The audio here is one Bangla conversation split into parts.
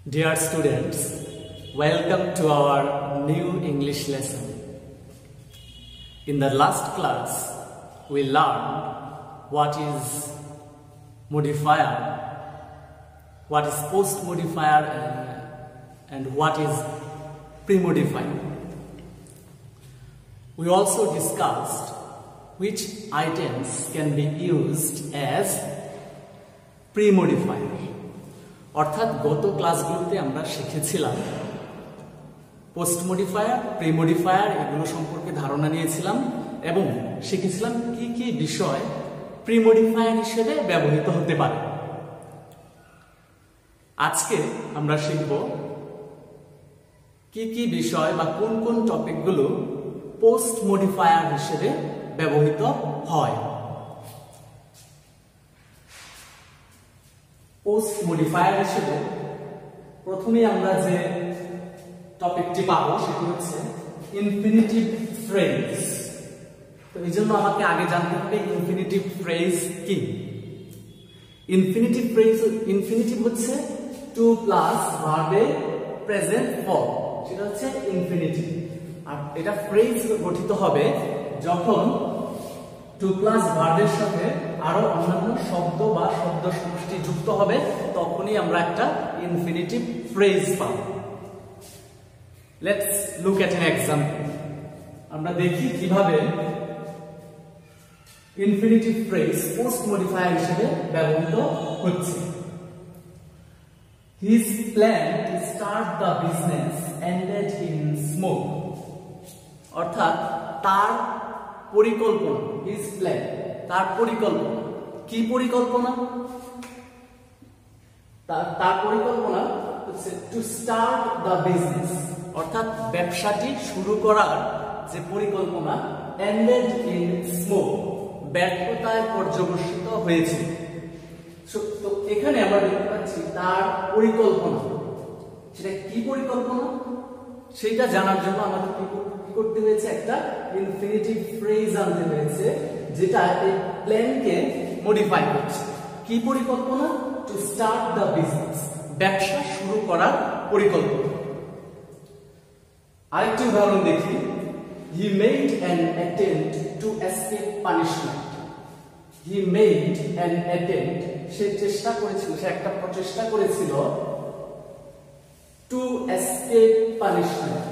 Dear students, welcome to our new English lesson. In the last class, we learned what is modifier, what is post modifier, and what is pre-modifier. We also discussed which items can be used as pre-modifier. অর্থাৎ গত ক্লাসগুলোতে আমরা শিখেছিলাম পোস্ট মডিফায়ার, প্রি মডিফায়ার এগুলো সম্পর্কে ধারণা নিয়েছিলাম এবং শিখেছিলাম কি কি বিষয় প্রি মডিফায়ার হিসেবে ব্যবহৃত হতে পারে। আজকে আমরা শিখব কি কি বিষয় বা কোন কোন টপিকগুলো পোস্ট মডিফায়ার হিসেবে ব্যবহৃত হয়। পোস্ট মডিফায়ার হিসেবে প্রথমে আমরা যে টপিকটি পাবো সেটি হচ্ছে ইনফিনিটিভ ফ্রেজ। তো এই জন্য আমাকে আগে জানতে হবে ইনফিনিটিভ ফ্রেজ কি। ইনফিনিটিভ হচ্ছে টু প্লাস ভার্বে প্রেজেন্ট ফর্ম, সেটা হচ্ছে ইনফিনিটিভ। আর এটা ফ্রেজ গঠিত হবে যখন টু প্লাস ভার্বের সাথে আরো অন্যান্য শব্দ বা শব্দ সমষ্টি যুক্ত হবে, তখনই আমরা একটা ইনফিনিটিভ ফ্রেজ পাব। Let's look at an example. আমরা দেখি কিভাবে ইনফিনিটিভ ফ্রেজ পোস্ট মডিফায়ার হিসেবে ব্যবহৃত হচ্ছে। His plan to start the business ended in smoke. অর্থাৎ তার পরিকল্পনা, his plan, তার পরিকল্পনা। কি পরিকল্পনা? তার পরিকল্পনা হচ্ছে টু স্টার্ট দ্য বিজনেস, অর্থাৎ ব্যবসাটি শুরু করার যে পরিকল্পনা এন্ডেড ইন স্মোক, ব্যর্থতায় পর্যবসিত হয়েছে। তো এখানে আমরা দেখতে পাচ্ছি তার পরিকল্পনা, সেটা কি পরিকল্পনা সেটা জানার জন্য আমাদের কি করতে হয়েছে, একটা ইনফিনিটিভ ফ্রেজ আনতে হয়েছে যেটা এই প্ল্যানকে মডিফাই করছে। কি পরিকল্পনা? টু স্টার্ট দ্য বিজনেস, ব্যবসা শুরু করার পরিকল্পনা। আরেকটি উদাহরণ দেখি। He made an attempt to escape punishment. He made an attempt, সে চেষ্টা করেছিল, সে একটা প্রচেষ্টা করেছিল টু এসকেপ পানিশমেন্ট,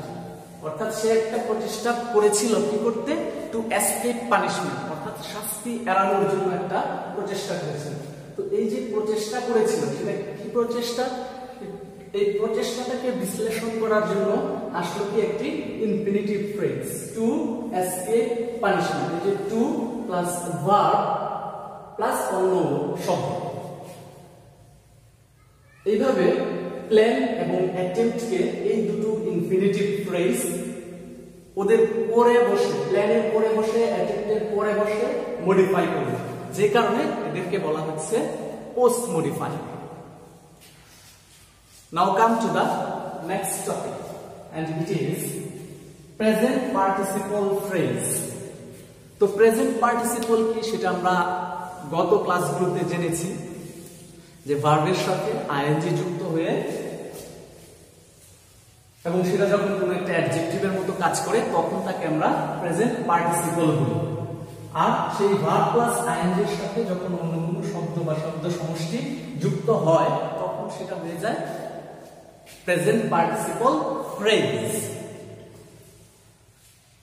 অর্থাৎ সে একটা প্রচেষ্টা করেছিল কি করতে? টু এসকেপ পানিশমেন্ট, অর্থাৎ শাস্তি এড়ানোর জন্য একটা প্রচেষ্টা করেছিল। তো এই যে প্রচেষ্টা করেছিল সেটা কি প্রচেষ্টা? এই প্রচেষ্টাটাকে বিশ্লেষণ করার জন্য আসলে কি একটি infinitive phrase two escape punishment. এই যে টু প্লাস ভার্ব প্লাস অন্য শব্দ, এইভাবে প্ল্যান এবং অ্যাটেম্প্টকে এই দুটো ইনফিনিটিভ ফ্রেজ ওদের পরে বসে, প্ল্যানের পরে বসে, অ্যাটেম্প্টের পরে বসে মডিফাই করবে, যে কারণে এদেরকে বলা হচ্ছে post modifier. Now come to the next topic and it is present participle phrase. তো প্রেজেন্ট পার্টিসিপল কি সেটা আমরা গত ক্লাসগুলোতে জেনেছি যে ভার্বের সাথে আইএনজি যুক্ত হয়ে এবং সেটা যখন কোনো একটা অ্যাডজেক্টিভের মতো কাজ করে তখন তাকে আমরা প্রেজেন্ট পার্টিসিপল বলি। আর সেই ভার্ব প্লাস আইএনজি এর সাথে যখন অন্য কোনো শব্দ বা শব্দ সমষ্টি যুক্ত হয় তখন সেটা হয়ে যায় প্রেজেন্ট পার্টিসিপল ফ্রেজ।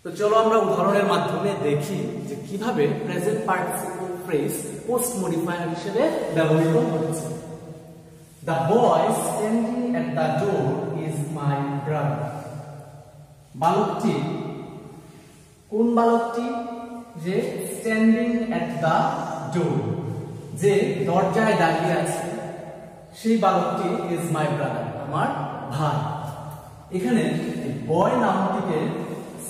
তো চলো আমরা উদাহরণের মাধ্যমে দেখি যে কিভাবে present participle phrase post modifier হিসেবে ব্যবহৃত হচ্ছে। The boy standing at the door is my brother. বালকটি, কোন বালকটি? যে স্ট্যান্ডিং এট দ্য ডোর, যে দরজায় দাঁড়িয়ে আছে, সেই বালকটি ইজ মাই ব্রাদার, আমার ভাই। এখানে বয় নামটিকে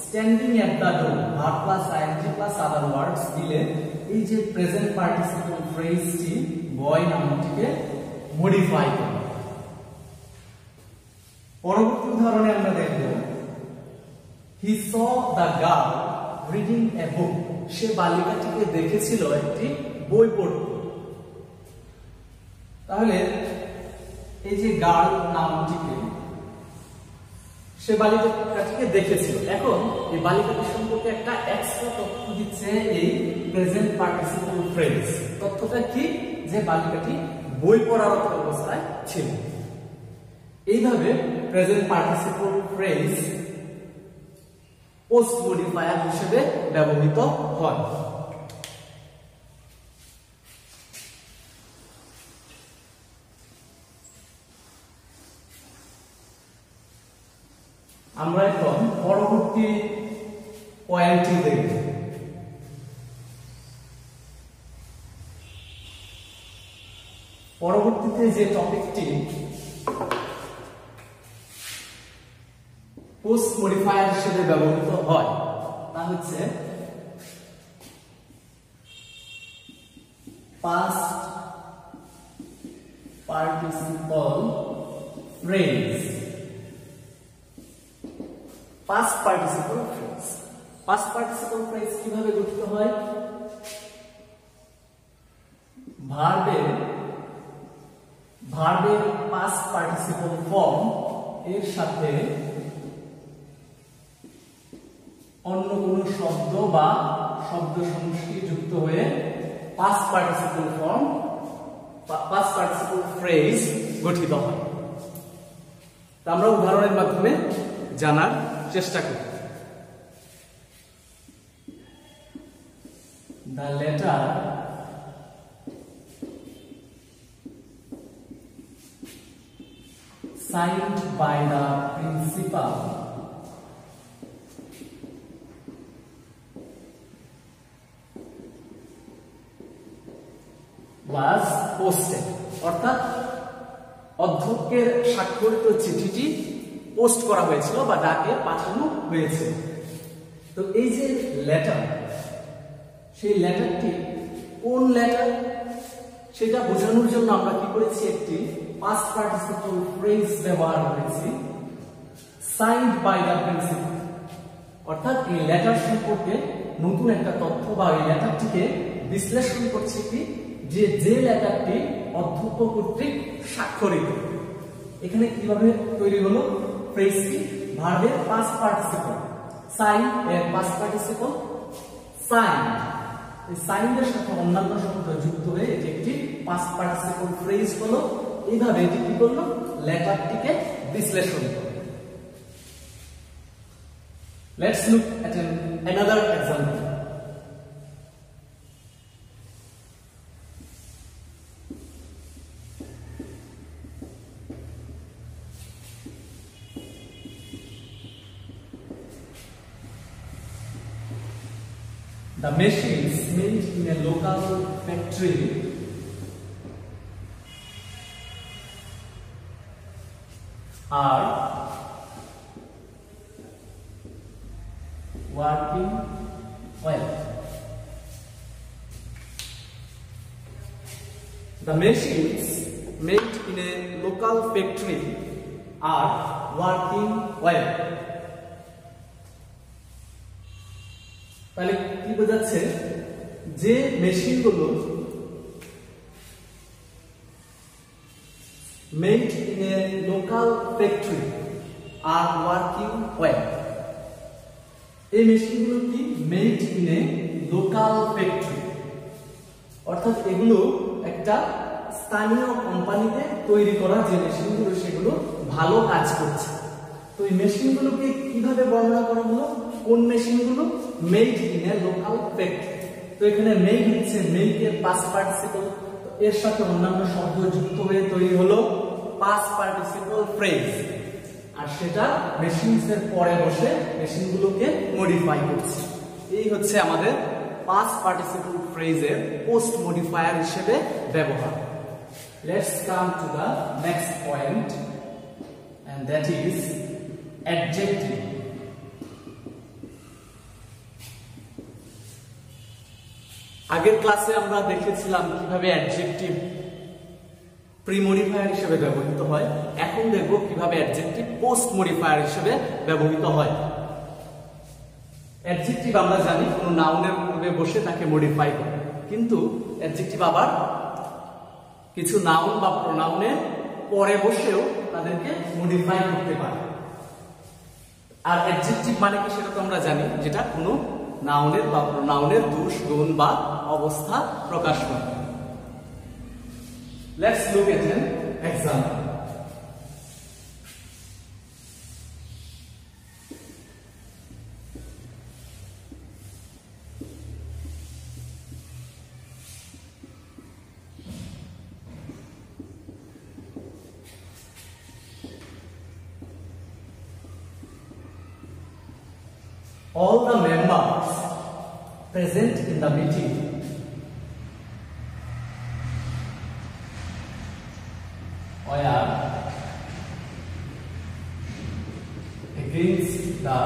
standing at the door verb plus ING plus other words দিলে এই যে প্রেজেন্ট পার্টিসিপল ফ্রেজটি বয় নামটিকে মডিফাই করে। পরবর্তী উদাহরণে আমরা দেখব he saw the girl reading a book, সে বালিকাটিকে দেখেছিল একটি বই পড়তে। তাহলে এই যে গার্ল নামটিকে সে বালিকাটিকে দেখেছিল। এখন এই বালিকাটি সম্পর্কে একটা এক্সট্রা তথ্য দিচ্ছে এই প্রেজেন্ট পার্টিসিপল ফ্রেজ। তথ্যটা কি? যে বালিকাটি বই পড়ারত অবস্থায় ছিল। এইভাবে present participle phrase post modifier হিসেবে ব্যবহৃত হয়। আমরা এখন পরবর্তী পয়েন্টটি দেখব। পরবর্তীতে যে টপিকটি পোস্ট মডিফায়ার হিসেবে ব্যবহৃত হয় তা হচ্ছে past participle phrase. Past participle phrase. Past participle phrase কিভাবে গঠিত হয়? ভার্বের পাস্ট পার্টিসিপল ফর্ম এর সাথে অন্য কোন শব্দ বা শব্দ সমষ্টি যুক্ত হয়ে past participle form past participle phrase গঠিত হয়। আমরা উদাহরণের মাধ্যমে জানার চেষ্টা করি। The letter signed by the principal was posted। অর্থাৎ অধ্যক্ষের স্বাক্ষরিত চিঠিটি পোস্ট করা হয়েছিল বা ডাকে পাঠানো হয়েছিল। তো এই যে লেটার, সেই লেটারটি কোন লেটার সেটা বোঝানোর জন্য আমরা কি করেছি? একটি পাস্ট পার্টিসিপল ফ্রেজ ব্যবহার করেছি, সাইন্ড বাই দ্য প্রিন্সিপাল। অর্থাৎ এই লেটার সম্পর্কে নতুন একটা তথ্য বা এই লেটারটিকে বিশ্লেষণ করছে কি, যে লেটারটি অধ্যক্ষ কর্তৃক স্বাক্ষরিত। এখানে কিভাবে তৈরি হলো ফ্রেজটি? ভার্বের পাস্ট পার্টিসিপল সাইন এর পাস্ট পার্টিসিপল সাইন, এই সাইনের সাথে অন্যান্য শব্দ যুক্ত হয়ে এটি একটি পাস্ট পার্টিসিপল ফ্রেজ হলো। এইভাবে এটি কি করলো? লেটারটিকে বিশ্লেষণ করলো। Let's look at another example. The machines made in a local factory are working well. The machines made in a local factory are working well. তাহলে কি বোঝাচ্ছে? যে মেশিনগুলো made in a local factory are working well. এই মেশিনগুলো কি? made in a local factory, অর্থাৎ এগুলো একটা স্থানীয় কোম্পানিতে তৈরি করা যে মেশিনগুলো সেগুলো ভালো কাজ করছে। তো এই মেশিনগুলোকে কিভাবে বর্ণনা করা হলো? কোন মেশিনগুলো? Made in a local factory. তো এখানে মেড হচ্ছে মেড এর পাস্ট পার্টিসিপল, এর সাথে অন্যান্য শব্দ যুক্ত হয়ে তৈরি হলো পাস্ট পার্টিসিপল ফ্রেজ। আর সেটা মেশিনস এর পরে বসে মেশিনগুলোকে মডিফাই করছে। এই হচ্ছে আমাদের পাস্ট পার্টিসিপল ফ্রেজের পোস্ট মডিফায়ার হিসেবে ব্যবহার। Let's come to the next point, and that is adjective. আগের ক্লাসে আমরা দেখেছিলাম কিভাবে অ্যাডজেক্টিভ প্রি মডিফায়ার হিসেবে ব্যবহৃত হয়। এখন দেখব কিভাবে অ্যাডজেক্টিভ পোস্ট মডিফায়ার হিসেবে ব্যবহৃত হয়। অ্যাডজেক্টিভ আমরা জানি কোনো নাউনের পূর্বে বসে তাকে মডিফাই করে, কিন্তু অ্যাডজেক্টিভ আবার কিছু নাউন বা প্রোনাউনের পরে বসেও তাদেরকে মডিফাই করতে পারে। আর অ্যাডজেক্টিভ মানে কি সেটা তো আমরা জানি, যেটা কোনো নাউনের বা প্রোনাউনের দোষ, গুণ বা অবস্থা প্রকাশ করে। Let's look at an example. All the members present in the meeting were against the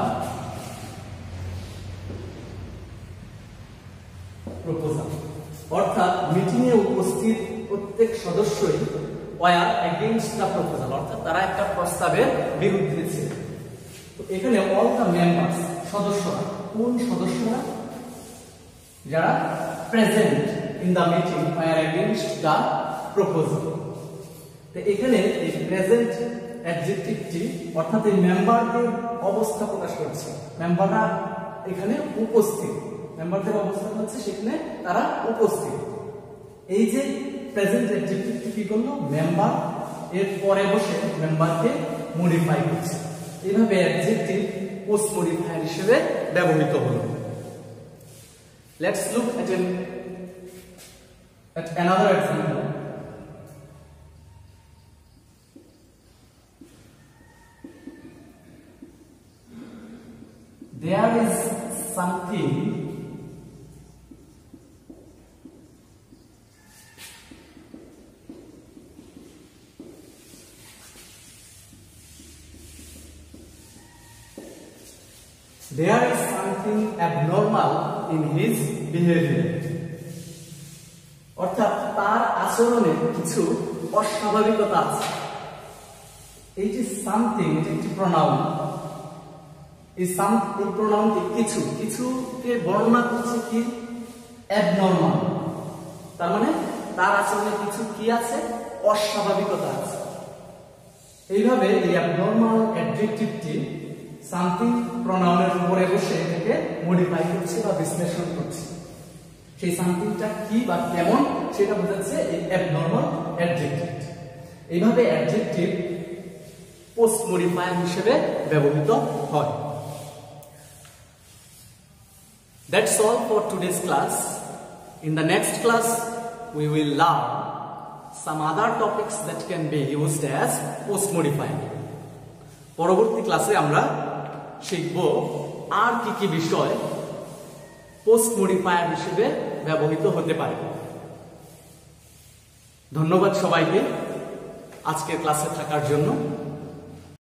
proposal. অর্থাৎ মিটিং এ উপস্থিত প্রত্যেক সদস্যই were against the proposal, অর্থাৎ তারা একটা প্রস্তাবের বিরুদ্ধে ছিল। তো এখানে all the members, সদস্যরা, কোন সদস্যরা? যারা present in the meeting were against the proposal। তো এখানে এই প্রেজেন্ট অ্যাডজেক্টিভটি অর্থাৎ এই মেম্বারদের অবস্থা প্রকাশ করছে। মেম্বাররা এখানে উপস্থিত, মেম্বারদের অবস্থা হচ্ছে সেখানে তারা উপস্থিত। এই যে প্রেজেন্ট অ্যাডজেক্টিভটি কি করলো? মেম্বার এর পরে বসে মেম্বারকে মডিফাই করছে। এইভাবে অ্যাডজেক্টিভ পোস্ট মডিফায়ার হিসেবে ব্যবহৃত হলো। Let's look at another example. There is something abnormal in his behavior. অর্থাৎ তার আচরণে কিছু অস্বাভাবিকতা আছে। এই যে সামথিং, এটা একটি প্রোনাউন। এই প্রোনাউনটি কিছু, কিছুকে বর্ণনা করছে কি? অ্যাবনর্মাল। তার মানে তার আচরণে কিছু কি আছে? অস্বাভাবিকতা আছে। এইভাবে এই অ্যাবনর্মাল অ্যাডজেক্টিভটি সামথিং প্রোনাউনের উপরে বসে এটাকে মডিফাই করছে বা বিশ্লেষণ করছে। সেই সামথিংটা কি বা কেমন সেটা বোঝাচ্ছে এই অ্যাবনর্মাল অ্যাডজেক্টিভ। এইভাবে অ্যাডজেক্টিভ পোস্ট মডিফায়ার হিসেবে ব্যবহৃত হয়। That's all for today's class. In the next class, we will learn some other topics that can be used as post modifier. পরবর্তী ক্লাসে আমরা শিখব আর কি বিষয় পোস্ট মডিফায়ার হিসেবে ব্যবহৃত হতে পারে। ধন্যবাদ সবাইকে আজকের ক্লাসে থাকার জন্য।